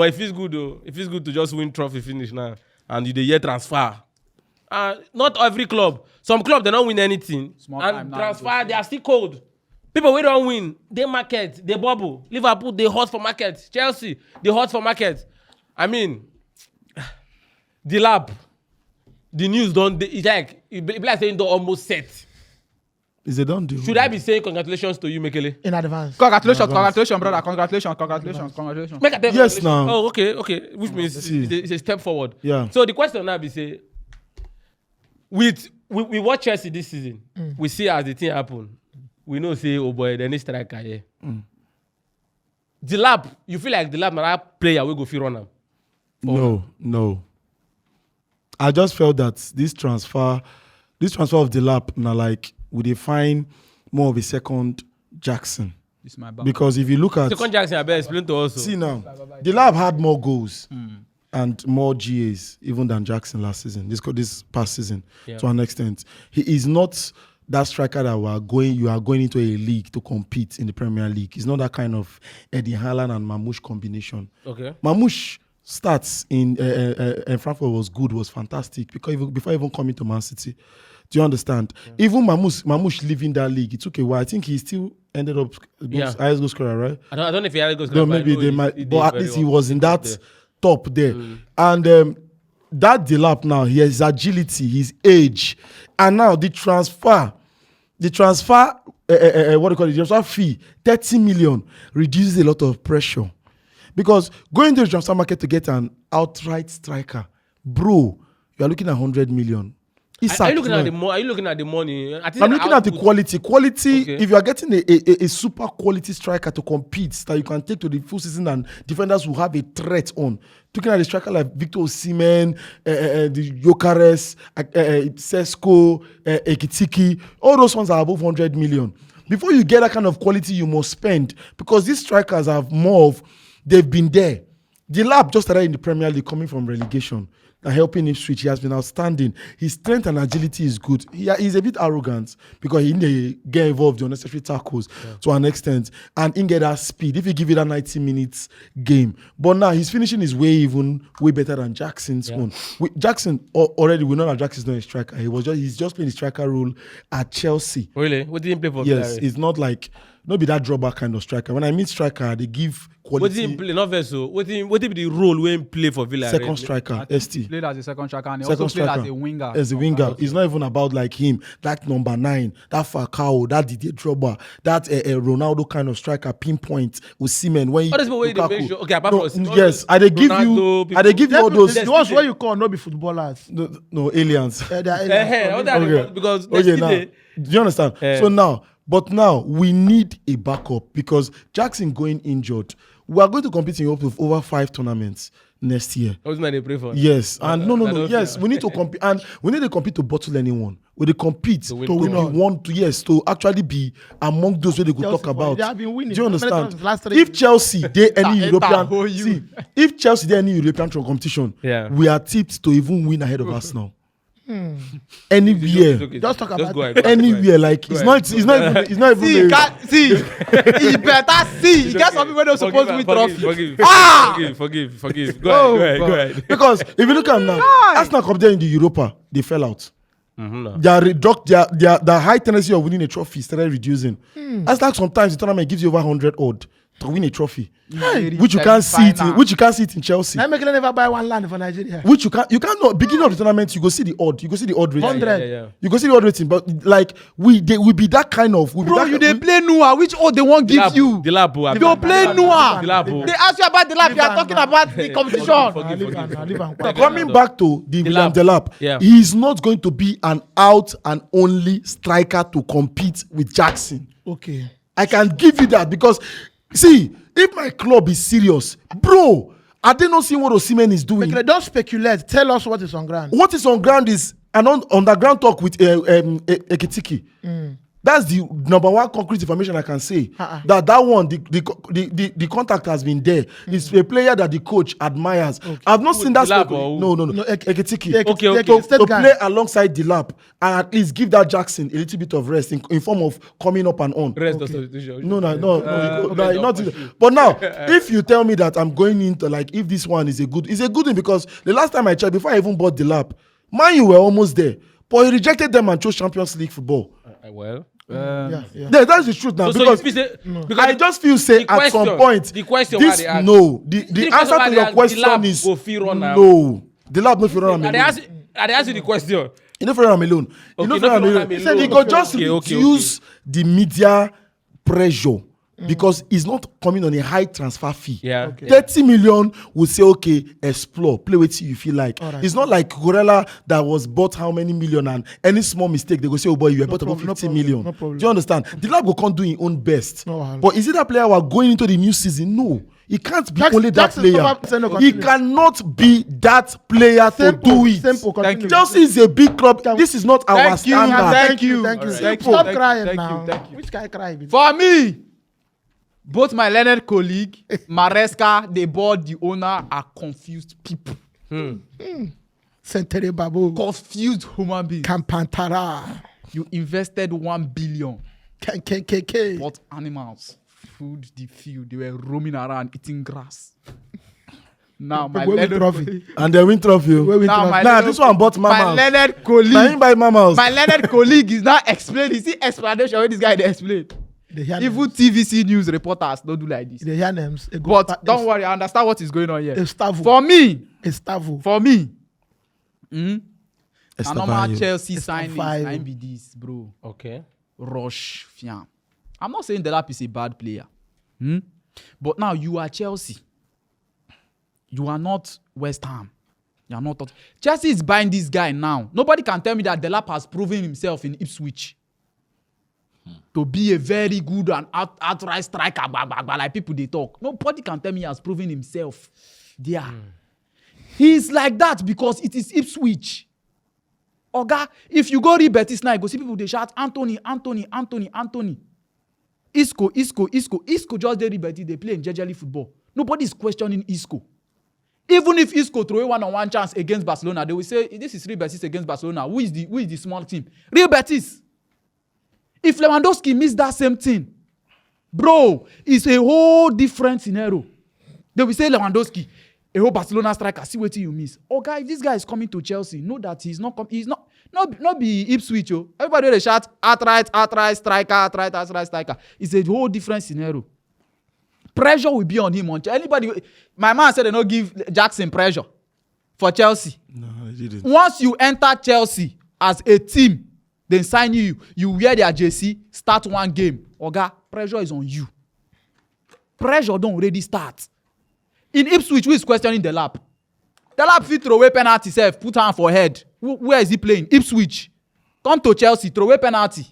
it feels good though. It feels good to just win trophy finish now, and you the year transfer. Not every club. Some club they don't win anything, and transfer they are still cold. People we don't win, they market, they bubble. Liverpool they hot for market. Chelsea they hot for market. I mean, DELAP, the news don't. It's like saying they're almost set. Is it done deal? Should I be saying congratulations to you, Mekele? In advance. Congratulations, brother. Congratulations. Make a yes, now. Oh, okay. Which means it's a step forward. Yeah. So the question now be say, we watch Chelsea this season. We see as the thing happen. We know say, oh boy, then striker here. DELAP, you feel like DELAP na that player we go fit run am? No. I just felt that this transfer of DELAP na like we define more of a second Jackson. This is my because if you look at second Jackson, I better explain to us. See now, DELAP had more goals and more GAs even than Jackson last season. This past season to an extent. He is not that striker that you are going into a league to compete in the Premier League. It's not that kind of Eddie Haaland and Mamouche combination. Okay. Mamouche starts in Frankfurt was fantastic because before even coming to Man City. Do you understand? Yeah. Even Mamouche leaving that league, it took a while. I think he still ended up highest goal scorer, right? I don't know if he had a goal scorer. No, maybe they might, but at least he was in that top there. And that DELAP now, he has agility, his age, and now the transfer, what do you call it? The transfer fee, 30 million reduces a lot of pressure because going to the transfer market to get an outright striker, bro, you are looking at 100 million. Are you looking at the money? Are you looking at the money? I'm looking at the quality. Quality. Okay. If you are getting a super quality striker to compete that you can take to the full season and defenders will have a threat on. Looking at the striker like Victor Osimhen, the Gyökeres, Sesko, Ekitike, all those ones are above 100 million. Before you get that kind of quality, you must spend because these strikers have more of. They've been there. DELAP just started in the Premier League, coming from relegation. Helping him switch. He has been outstanding. His strength and agility is good. He's a bit arrogant because he didn't get involved in unnecessary tackles to an extent. And he get that speed if you give it a 90 minutes game. But now his finishing is way better than Jackson's own. Jackson, already we know that Jackson's not a striker. He's just playing the striker role at Chelsea. Really? What did he play for? Yes, it's not like not be that drawback kind of striker. When I mean striker, they give quality. What did he play? Not vessel. What did the role when he play for Villa? Second striker, ST. He played as a second striker and he also played as a winger. As a winger. It's not even about like him, that number 9, that Falcao, that Didier Drogba, that Ronaldo kind of striker, pinpoint with Osimhen. When okay, apart from yes, I they give you all those. The ones where you call not be footballers. No aliens. Because do you understand? But now we need a backup because Jackson going injured. We are going to compete in Europe with over 5 tournaments next year. What's that they pray for? Yes, and no. Yes, we need to compete, and we need to compete to bottle anyone. We need to compete to win to actually be among those where they could talk about. They have been winning. Do you understand? If Chelsea they any European competition, we are tipped to even win ahead of Arsenal. Anywhere, just talk about anywhere. Like it's not even. He better see. He gets something where they're supposed to win trophy. Forgive. Go ahead. Because if you look at them now, Arsenal come there in the Europa, they fell out. Their high tendency of winning a trophy started reducing. Arsenal sometimes the tournament gives you over 100 odd to win a trophy, which you can't see it in Chelsea. Mekele never buy one land for Nigeria. Which you cannot beginning of the tournament. You go see the odd rating. 100. You go see the odd rating, but like we be that kind of. Bro, you they play Noah. Which odd they won't give you? DELAP. You don't play Noah. They ask you about DELAP. You are talking about the competition. Coming back to the William DELAP, he is not going to be an out and only striker to compete with Jackson. Okay, I can give you that because. See, if my club is serious, bro, are they not seeing what Osimhen is doing? Don't speculate. Tell us what is on ground. What is on ground is an underground talk with Ekitike. That's the number one concrete information I can say. That one, the contact has been there. It's a player that the coach admires. I've not seen that. No. Ekitike. Okay. To play alongside DELAP and at least give that Jackson a little bit of rest in form of coming up and on. Rest. No, not. But now, if you tell me that I'm going into like if this one is a good thing because the last time I checked, before I even bought DELAP, Man, you were almost there, but he rejected them and chose Champions League football. That's the truth now. Because I just feel at some point the question this the answer to your question is no. DELAP no fit run am alone. I ask you the question. You no fit run am alone. He said he go just reduce the media pressure. Because he's not coming on a high transfer fee. 30 million will say, okay, explore, play with you feel like. Right. It's not like Gorilla that was bought how many million and any small mistake, they go say, oh boy, you were bought about 50 million. No problem. Do you understand? DELAP go can't do his own best. But is it that player who are going into the new season? No. He can't be only that player. He cannot be that player to do it. Chelsea is a big club. This is not our standard. Thank you. Stop crying now. Which guy crying? For me, both my learned colleague, Maresca, the board, the owner are confused people. Sentere Babu. Confused human beings. Campantara. You invested 1 billion. KKK. Bought animals. Food the field. They were roaming around eating grass. Now my learned trophy. And they win trophy. Now this one bought mammals. My learned colleague. Now him buy mammals. My learned colleague is now explaining. You see explanation where this guy they explain. Even TVC news reporters don't do like this. They hear names. But don't worry, I understand what is going on here. Estavo. For me, a normal Chelsea signing be this, bro. Okay. Rush Fiam. I'm not saying DELAP is a bad player. But now you are Chelsea. You are not West Ham. You are not. Chelsea is buying this guy now. Nobody can tell me that DELAP has proven himself in Ipswich to be a very good and outright striker, like people they talk. Nobody can tell me he has proven himself there. He's like that because it is Ipswich. Oga, if you go read Betis now, you go see people they shout Anthony. Isco just they read Betis, they play in Nigerian football. Nobody is questioning Isco. Even if Isco throw a one-on-one chance against Barcelona, they will say this is Real Betis against Barcelona. Who is the small team? Real Betis. If Lewandowski missed that same thing, bro, it's a whole different scenario. They will say Lewandowski, a whole Barcelona striker, see what you miss. Oh, guy, if this guy is coming to Chelsea, know that he's not be Ipswich. Everybody they shout outright striker. It's a whole different scenario. Pressure will be on him. My man said they don't give Jackson pressure for Chelsea. No, they didn't. Once you enter Chelsea as a team, then sign you wear their jersey, start one game. Oga, pressure is on you. Pressure don't already start. In Ipswich, who is questioning DELAP? DELAP fit throw away penalty self, put hand for head. Where is he playing? Ipswich. Come to Chelsea, throw away penalty.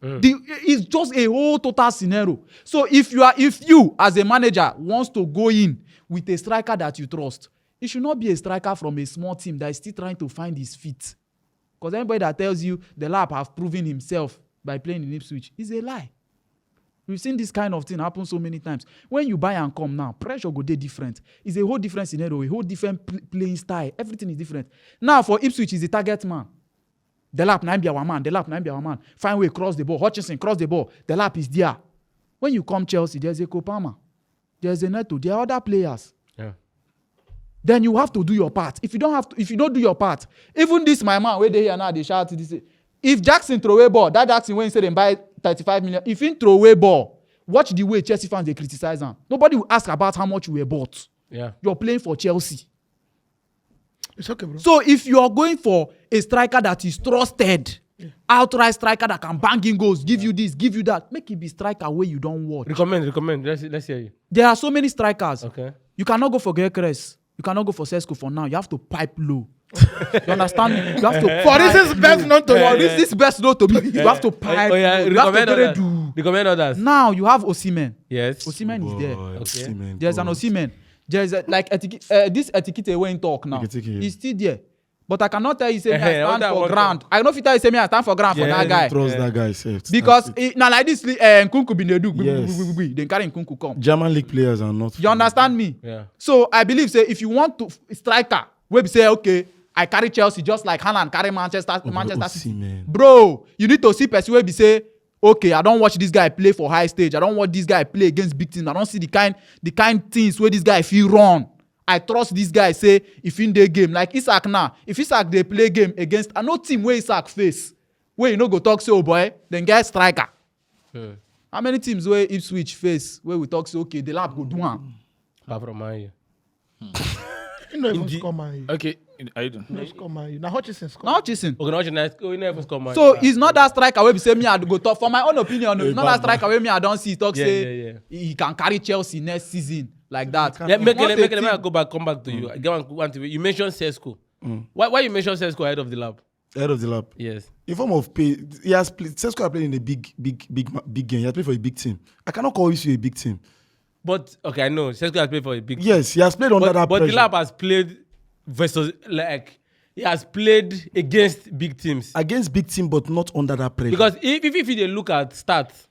It's just a whole total scenario. So if you as a manager wants to go in with a striker that you trust, it should not be a striker from a small team that is still trying to find his feet. Because anybody that tells you DELAP have proven himself by playing in Ipswich is a lie. We've seen this kind of thing happen so many times. When you buy and come now, pressure go dey different. It's a whole different scenario, a whole different playing style. Everything is different. Now for Ipswich, is the target man. DELAP na be our man. Find way, cross the ball. Hutchinson, cross the ball. DELAP is there. When you come Chelsea, there's a Kopama. There's a Neto. There are other players. Yeah. Then you have to do your part. If you don't do your part, even this my man where they here now, they shout this. If Jackson throw away ball, that Jackson when he said they buy 35 million, if he throw away ball, watch the way Chelsea fans they criticize him. Nobody will ask about how much you were bought. Yeah. You're playing for Chelsea. It's okay, bro. So if you are going for a striker that is trusted, outright striker that can bang in goals, give you this, give you that, make it be striker where you don't watch. Recommend. Let's hear you. There are so many strikers. Okay. You cannot go for Gyökeres. You cannot go for Sesko for now. You have to pipe low. You understand? You have to. For this is best not to. For this is best not to be. You have to pipe. Oh yeah. Low. Recommend others. Now you have Osimhen. Yes. Osimhen is there. Okay. Osimhen, There's an Osimhen. There's this etiquette when talk now. He's still there. But I cannot tell you say me I stand that for one ground. I don't fit tell you say me I stand for ground for that guy. Trust that guy safe. Because now like this, Nkunku bin dey do. Yes. Then carry Nkunku come. German league players are not. You understand me? Yeah. So I believe say if you want to striker, we say okay, I carry Chelsea just like Haaland carry Manchester City. Man. Bro, you need to see person wey be say okay, I don't watch this guy play for high stage. I don't watch this guy play against big teams. I don't see the kind things where this guy feel run. I trust this guy say if in the game like Isaac now, if Isaac they play game against no team where Isaac face, where you know go talk say oh boy, then get striker. How many teams where Ipswich face where we talk say okay, DELAP go do am? Apart from mine. You know even score man. Okay, I don't. No score man. Now Hutchinson score. Now Hutchinson. Okay, now you never score mine. So it's not that striker where be say me I go talk for my own opinion. No, it's not that striker where me I don't see talk say he can carry Chelsea next season like that. Yeah, Mekele, come back to you. I get one to you mentioned Sesko. Why you mention Sesko ahead of DELAP? Head of DELAP. Yes. In form of pay, he has played. Sesko has played in a big game. He has played for a big team. I cannot call you a big team. But okay, I know Sesko has played for a big team. Yes, he has played under that But pressure. DELAP has played versus like he has played against big teams. Against big team, but not under that pressure. Because if you look at stats,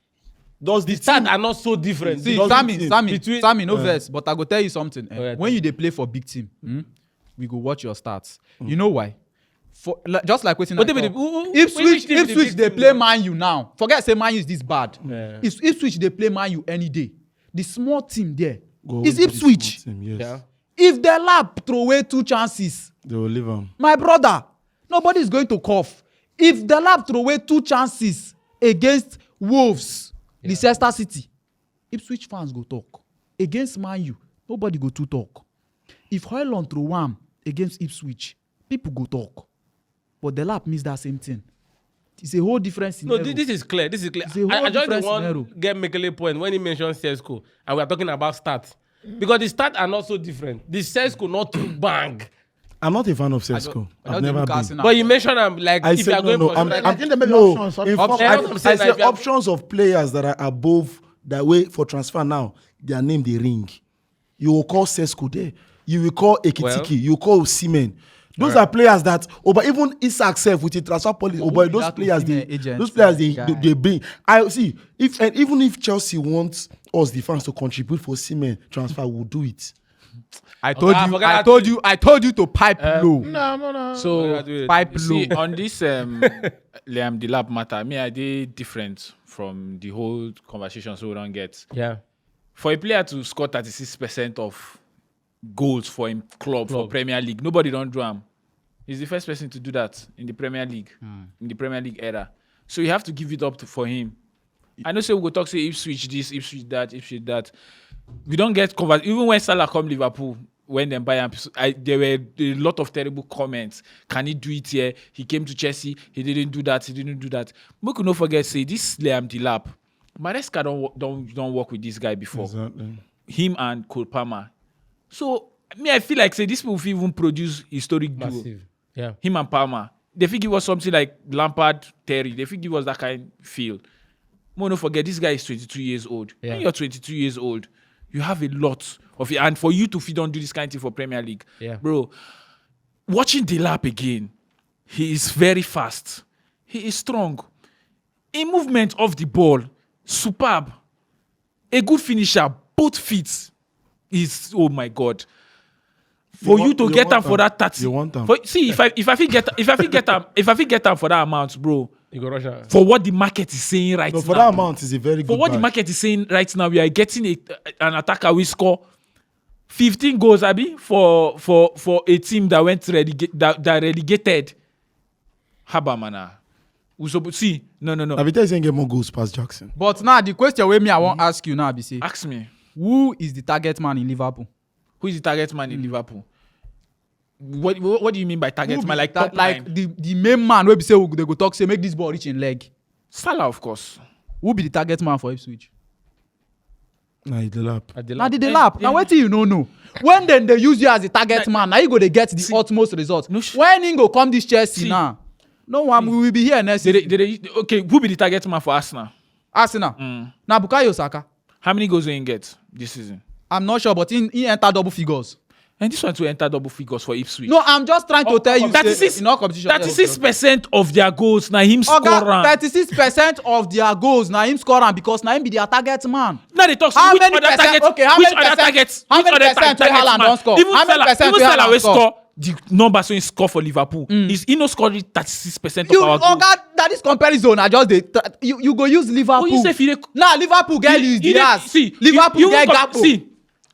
does the stats are not so different. See, Does Sammy, no verse. But I go tell you something. yeah, When you dey play for big team, we go watch your stats. You know why? For just like waiting. Ipswich they play Man U now. Forget say Man U is this bad. Yeah. Ipswich they play Man U any day. The small team there Go is with the Ipswich. small team, yes. Yeah. If DELAP throw away 2 chances, They will leave him. my brother, nobody is going to cough. If DELAP throw away 2 chances against Wolves, Leicester City, Ipswich fans go talk. Against Man U, nobody go to talk. If Højlund throw one against Ipswich, people go talk. But DELAP missed that same thing. It's a whole different scenario. No, this is clear. This is clear. It's a whole I just different want scenario. get Mekele point when he mentioned Sesko and we are talking about stats. Because the stats are not so different. The Sesko not to bang. I'm not a fan of Sesko. I've never been. But you mentioned them like I if you said are going for I think they made no. options. In fact, Options. I I'm saying say that if you are- options of players that are above that way for transfer now. Their name they ring. You will call Sesko there. You will call Ekitiki. Well, you will call Osimhen. Those are players that, but even Isaac self with the transfer policy, but those players they bring. I see even if Chelsea wants us the fans to contribute for Osimhen transfer, we'll do it. I told you to pipe low. No. So Pipe you see, low. on this Liam DELAP matter, me I did different from the whole conversation, so we don't get. Yeah. For a player to score 36% of goals for him club for Premier League, nobody don't do him. He's the first person to do that in the Premier League, in the Premier League era. So you have to give it up for him. I know say we go talk say Ipswich this, Ipswich that. We don't get covered. Even when Salah come Liverpool, when they buy him, there were a lot of terrible comments. Can he do it here? He came to Chelsea. He didn't do that. We could not forget say this Liam DELAP. Maresca don't work with this guy before. Exactly. Him and Cole Palmer. So I feel like say this people will even produce historic duo. Massive. Yeah. Him and Palmer. They think give us something like Lampard, Terry. They think give us that kind of feel. Don't forget this guy is 22 years old. Yeah. When you're 22 years old, you have a lot of it. And for you to feed on do this kind of thing for Premier League, bro, watching DELAP again, he is very fast. He is strong. In movement of the ball, superb. A good finisher, both feet is, oh my God. For you to get him for that 30. You want him. See, if I fit get him for that amount, bro. You go Russia. For what the market is saying right now. For that amount is a very good. For what the market is saying right now, we are getting an attacker we score 15 goals, Abi, for a team that went that relegated. Habamana. See, no. Abita is saying get more goals past Jackson. But now the question where me I want ask you now, BC. Ask me. Who is the target man in Liverpool? Who is the target man in Liverpool? What do you mean by target man? Like top like line? the main man where be say they go talk say make this ball reach in leg. Salah, of course. Who be the target man for Ipswich? Nah, DELAP. Now the DELAP. Now wait till you know. When then they use you as a target man, now you go they get the utmost result. When he go come this Chelsea now, no one we will be here next season. Okay, who be the target man for Arsenal? Arsenal. Now Bukayo Saka. How many goals will he get this season? I'm not sure, but he enter double figures. And this one to enter double figures for Ipswich. No, I'm just trying to tell you. 36 in all competition. 36% of their goals now him score. 36% of their goals now him score am because now him be their target man. Now they talk. How Which many other percent? targets? Okay, how Which many other percent? targets? How Which many other percent targets, Haaland man? don't score? Even How many percent Salah Haaland will score? score the numbers when he score for Liverpool. Is he no scoring 36% of You, our goals? that is comparison. I just you go use Liverpool. Oh, you say if you Nah, Liverpool get Luis Diaz. See, Liverpool get Gakpo.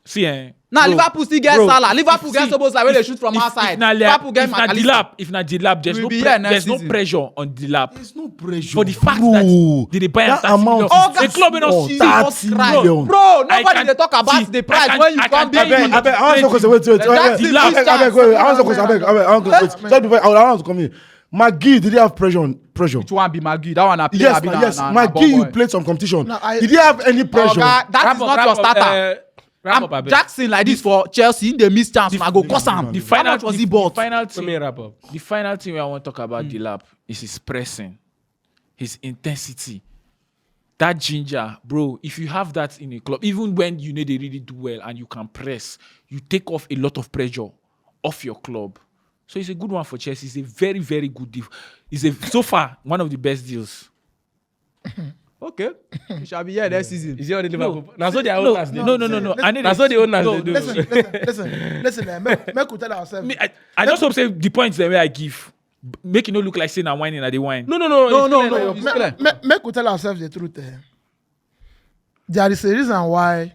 See, Nah, bro, Liverpool still get bro, Salah. Liverpool get see, supposed like when they shoot from outside. Liverpool get McAllister. If na DELAP, We'll be here next there's no season. pressure on DELAP. There's no pressure. For the fact bro. that they buy that 30 amount million. is The club in small, us 30 million. Bro, I nobody can- they talk about see, the price I when you can come tell big. you- I want to question. Wait. That's the I first want to question. chance. I want to question. Just before I want to come in. McGee, did he have pressure? Which one be Magui? That one I play. Yes, McGee, you played some competition. No, Did he have any pressure? That is not your starter. Wrap up, abeg. Jackson like this for Chelsea, they miss chance. I go cost him. The How final much was he bought? final Let thing. me wrap up. The final thing I want to talk about DELAP is his pressing, his intensity. That ginger, bro, if you have that in a club, even when you know they really do well and you can press, you take off a lot of pressure off your club. So it's a good one for Chelsea. It's a very, very good deal. So far, one of the best deals. Okay, we shall be here next season. Is he already Liverpool? Now so they are No, owners. no. I need Now so the owners no, they do. Listen. Make we tell ourselves. I just hope say the points the way I give, make it not look like saying I'm whining at the wine. No. No. Make we tell ourselves the truth. There is a reason why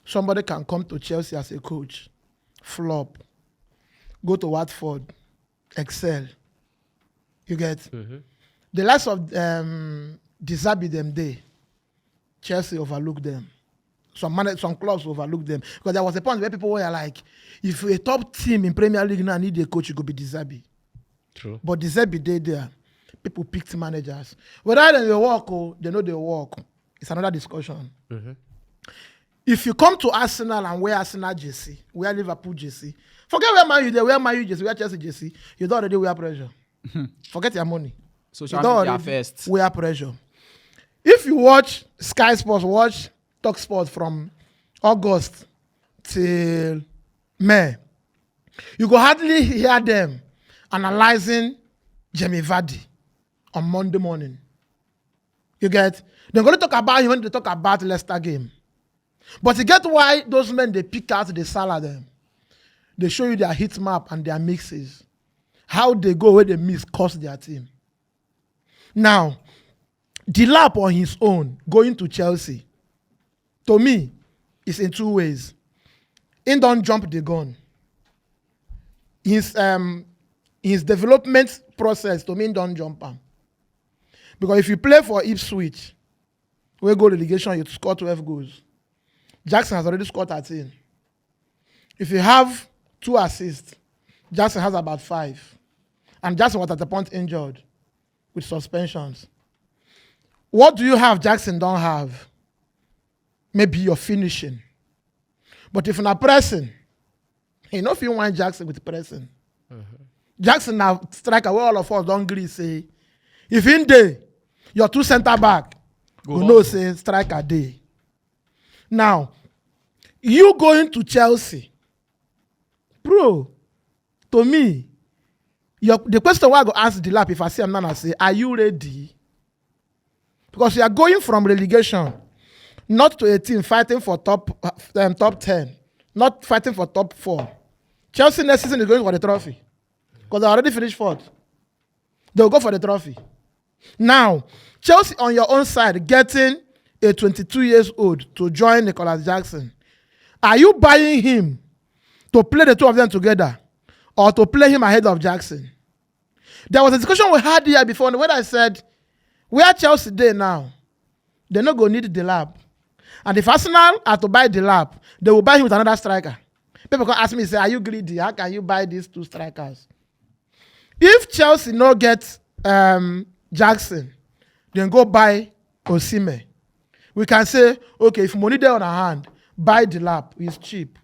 somebody can come to Chelsea as a coach, flop, go to Watford, excel. You get the likes of Disabi them day. Chelsea overlooked them. Some clubs overlooked them because there was a point where people were like, if a top team in Premier League now need a coach, it could be Disabi. True. But Disabi did there. People picked managers. Whether they work or they know they work, it's another discussion. If you come to Arsenal and wear Arsenal jersey, wear Liverpool jersey, forget where Man U they wear Man U jersey, wear Chelsea jersey, you don't already wear pressure. Forget your money. Social You don't media already first. wear pressure. If you watch Sky Sports, watch Talk Sports from August till May, you go hardly hear them analyzing Jamie Vardy on Monday morning. You get? They're going to talk about him when they talk about Leicester game. But you get why those men, they pick out the Salah them. They show you their hit map and their mixes. How they go where they miss cost their team. Now, DELAP on his own, going to Chelsea, to me, is in two ways. He don't jump the gun. His development process, to me, don't jump him. Because if you play for Ipswich, where go relegation, you score 12 goals. Jackson has already scored 13. If you have 2 assists, Jackson has about 5. And Jackson was at the point injured with suspensions. What do you have Jackson don't have? Maybe your finishing. But if you're not pressing, you know if you want Jackson with pressing. Jackson now striker where all of us don't agree say, if in day, your 2 center back, you know say striker day. Now, you going to Chelsea, bro, to me, the question why I go ask DELAP if I see him now, I say, are you ready? Because you are going from relegation, not to a team fighting for top 10, not fighting for top 4. Chelsea next season is going for the trophy. Because they already finished 4th. They'll go for the trophy. Now, Chelsea on your own side getting a 22 years old to join Nicholas Jackson. Are you buying him to play the two of them together or to play him ahead of Jackson? There was a discussion we had here before when I said, where Chelsea they now, they're not going to need DELAP. And if Arsenal are to buy DELAP, they will buy him with another striker. People can ask me, say, are you greedy? How can you buy these 2 strikers? If Chelsea no get Jackson, then go buy Osimhen. We can say, okay, if money there on our hand, buy DELAP. It's cheap.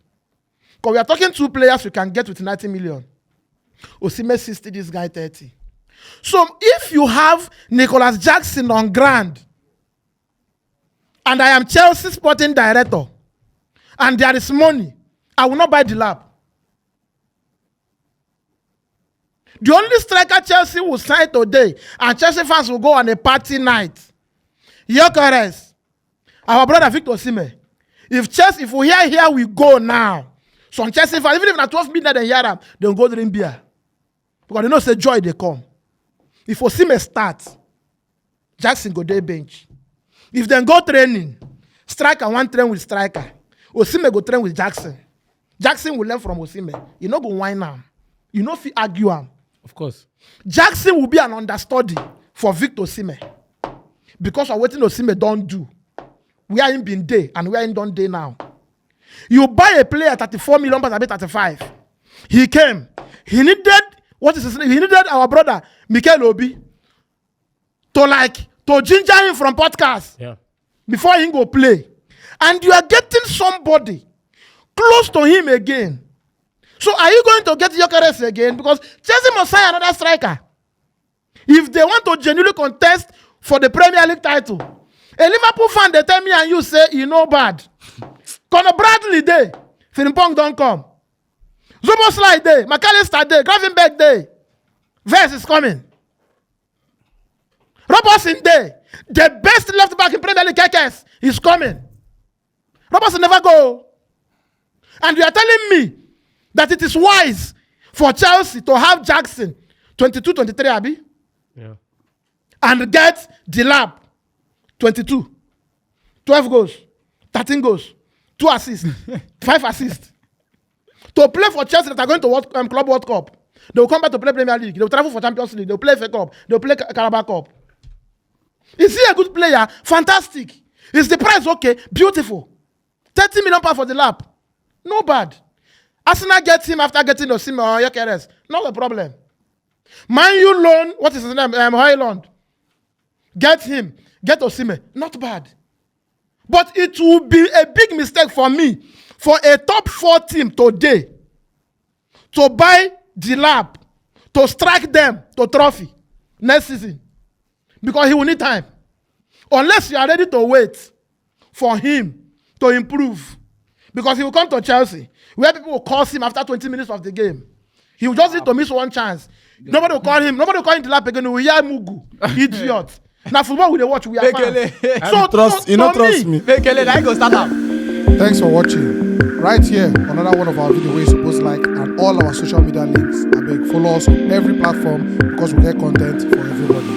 Because we are talking 2 players we can get with 90 million. Osimhen 60, this guy 30. So if you have Nicholas Jackson on ground, and I am Chelsea sporting director, and there is money, I will not buy DELAP. The only striker Chelsea will sign today, and Chelsea fans will go on a party night. Gyökeres, our brother Victor Osimhen. If we hear here, we go now. Some Chelsea fans, even if at 12 midnight they hear them, they'll go drink beer. Because they know say joy they come. If Osimhen starts, Jackson go day bench. If they go training, striker one train with striker. Osimhen go train with Jackson. Jackson will learn from Osimhen. You know go whine am. You know if you argue am. Of course. Jackson will be an understudy for Victor Osimhen. Because of what Osimhen don't do. We are in been day and we are in done day now. You buy a player 34 million but 35. He came. He needed what is his name? He needed our brother Mekele Obi to ginger him from podcast. Yeah. Before he go play. And you are getting somebody close to him again. So are you going to get Gyökeres again? Because Chelsea must sign another striker. If they want to genuinely contest for the Premier League title. A Liverpool fan, they tell me and you say, you know bad. Conor Bradley day. Frimpong don't come. Zoboslai day. McAllister day. Gravenberch day. Verse is coming. Robertson day. The best left back in Premier League Kekes is coming. Robertson never go. And you are telling me that it is wise for Chelsea to have Jackson 22-23 Abi? Yeah. And get DELAP 22. 12 goals. 13 goals. 2 assists. 5 assists. To play for Chelsea that are going to Club World Cup. They will come back to play Premier League. They will travel for Champions League. They will play FA Cup. They will play Carabao Cup. Is he a good player? Fantastic. Is the price okay? Beautiful. 30 million pounds for DELAP. No bad. Arsenal gets him after getting Osimhen or Gyökeres. Not a problem. Man U loan, what is his name? Highland. Get him. Get Osimhen. Not bad. But it will be a big mistake for me for a top 4 team today to buy DELAP, to strike them to trophy next season. Because he will need time. Unless you are ready to wait for him to improve. Because he will come to Chelsea, where people will call him after 20 minutes of the game. He will just need to miss one chance. Nobody will call him. Nobody will call him DELAP again. We hear Mugu. Idiot. Now football we dey watch. We are fans. So trust me. Mekele, I go start up. Thanks for watching. Right here, another one of our videos where you're supposed to like, and all our social media links. I beg, follow us on every platform because we get content for everybody.